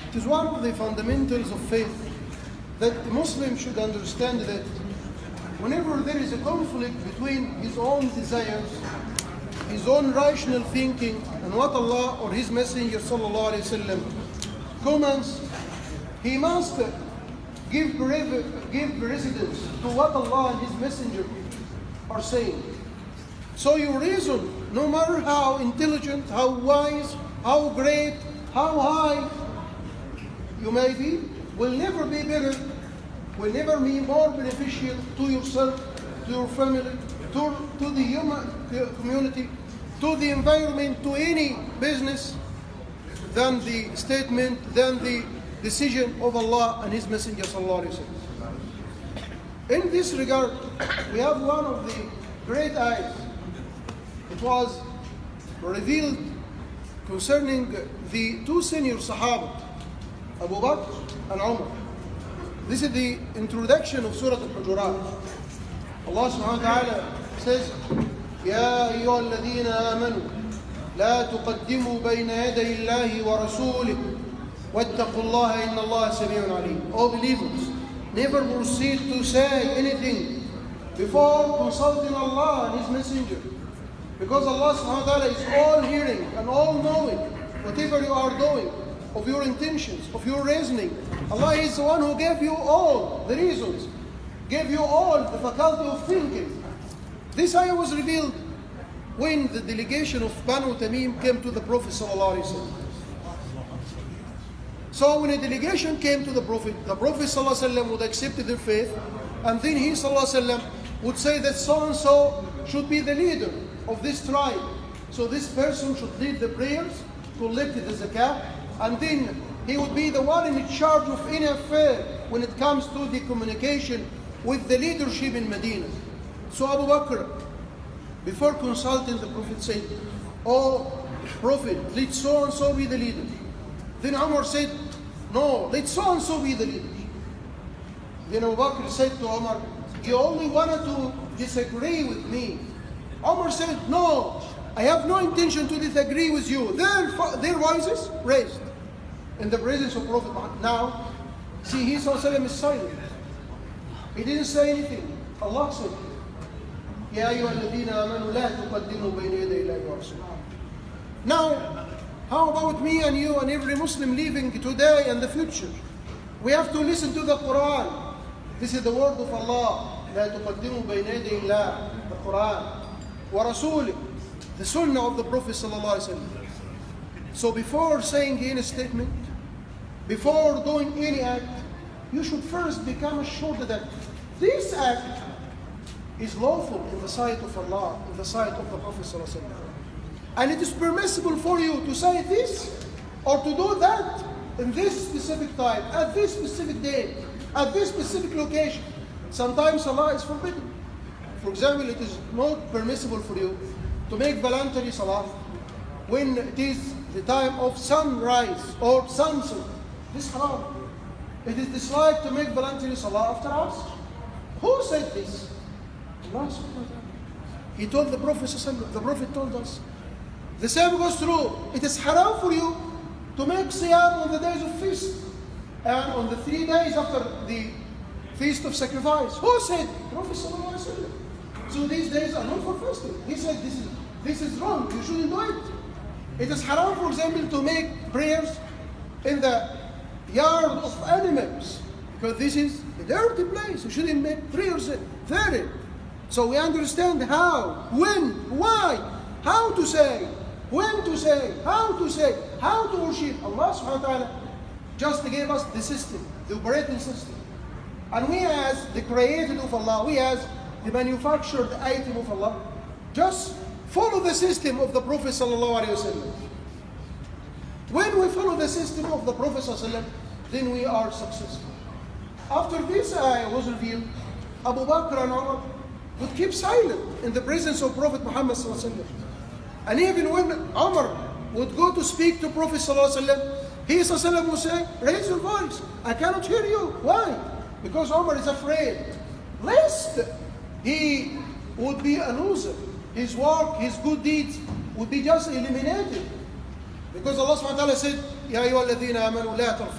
It is one of the fundamentals of faith that the Muslim should understand that whenever there is a conflict between his own desires, his own rational thinking, and what Allah or His Messenger sallallahu alaihi wasallam commands, he must give precedence to what Allah and His Messenger are saying. So your reason, no matter how intelligent, how wise, how great, how high you may be, will never be better, will never be more beneficial to yourself, to your family, to the human community, to the environment, to any business, than the statement, than the decision of Allah and His Messenger sallallahu alaihi wasallam. In this regard, we have one of the great ayahs. It was revealed concerning the two senior Sahaba, Abu Bakr and Umar. This is the introduction of Surah Al-Hujurat. Allah subhanahu wa ta'ala says, يا أيها الذين آمنوا لا تقدموا بين يدي الله ورسوله واتقوا الله إن الله سميع عليم. O believers, never proceed to say anything before consulting Allah and His Messenger, because Allah subhanahu wa ta'ala is all hearing and all knowing whatever you are doing, of your intentions, of your reasoning. Allah is the one who gave you all the reasons, gave you all the faculty of thinking. This ayah was revealed when the delegation of Banu Tamim came to the Prophet sallallahu alaihi wasallam. So when a delegation came to the Prophet sallallahu alaihi wasallam would accept their faith, and then he sallallahu alaihi wasallam would say that so and so should be the leader of this tribe. So this person should lead the prayers, collect the zakah, and then he would be the one in charge of any affair when it comes to the communication with the leadership in Medina. So Abu Bakr, before consulting the Prophet, said, "Oh Prophet, let so and so be the leader." Then Umar said, "No, let so and so be the leader." Then Abu Bakr said to Umar, "You only wanted to disagree with me." Umar said, "No, I have no intention to disagree with you." Their voices raised in the presence of Prophet Muhammad. Now, see, he sallallahu is silent. He didn't say anything. Allah said, "Ya ayyuha alladhina amanu la tuqaddimu bayna yaday Allahi wa rasulihi." Now, how about me and you and every Muslim living today and the future? We have to listen to the Quran. This is the word of Allah. La tuqaddimu bayna yaday Allah, the Quran, wa rasulih, the sunnah of the Prophet sallallahu alaihi wasallam. So before saying any statement, before doing any act, you should first become assured that this act is lawful in the sight of Allah, in the sight of the Prophet sallallahu alaihi wasallam. And it is permissible for you to say this or to do that in this specific time, at this specific day, at this specific location. Sometimes salah is forbidden. For example, it is not permissible for you to make voluntary salah when it is the time of sunrise or sunset. This is haram. It is disliked to make voluntary salah after us. Who said this? Allah subhanahu wa ta'ala. He told the Prophet sallallahu alaihi wasallam. The Prophet told us. The same goes true. It is haram for you to make siyam on the days of feast and on the 3 days after the feast of sacrifice. Who said? Prophet sallallahu alaihi wasallam. So these days are not for fasting. He said this is wrong. You shouldn't do it. It is haram, for example, to make prayers in the yard of animals, because this is a dirty place. You shouldn't make prayers there. So we understand how, when, why, how to say, when to say, how to worship. Allah subhanahu wa ta'ala just gave us the system, the operating system. And we as the created of Allah, we as the manufactured item of Allah, just follow the system of the Prophet sallallahu alaihi wasallam. When we follow the system of the Prophet sallallahu alaihi wasallam, then we are successful. After this ayah was revealed, Abu Bakr and Umar would keep silent in the presence of Prophet Muhammad sallallahu alaihi wasallam. And even when Umar would go to speak to Prophet sallallahu alaihi wasallam, he sallallahu alaihi wasallam would say, "Raise your voice. I cannot hear you." Why? Because Umar is afraid lest he would be a loser. His work, his good deeds would be just eliminated. Because Allah subhanahu wa ta'ala said, "Ya ayyuhalladhina amanu la tarfa'u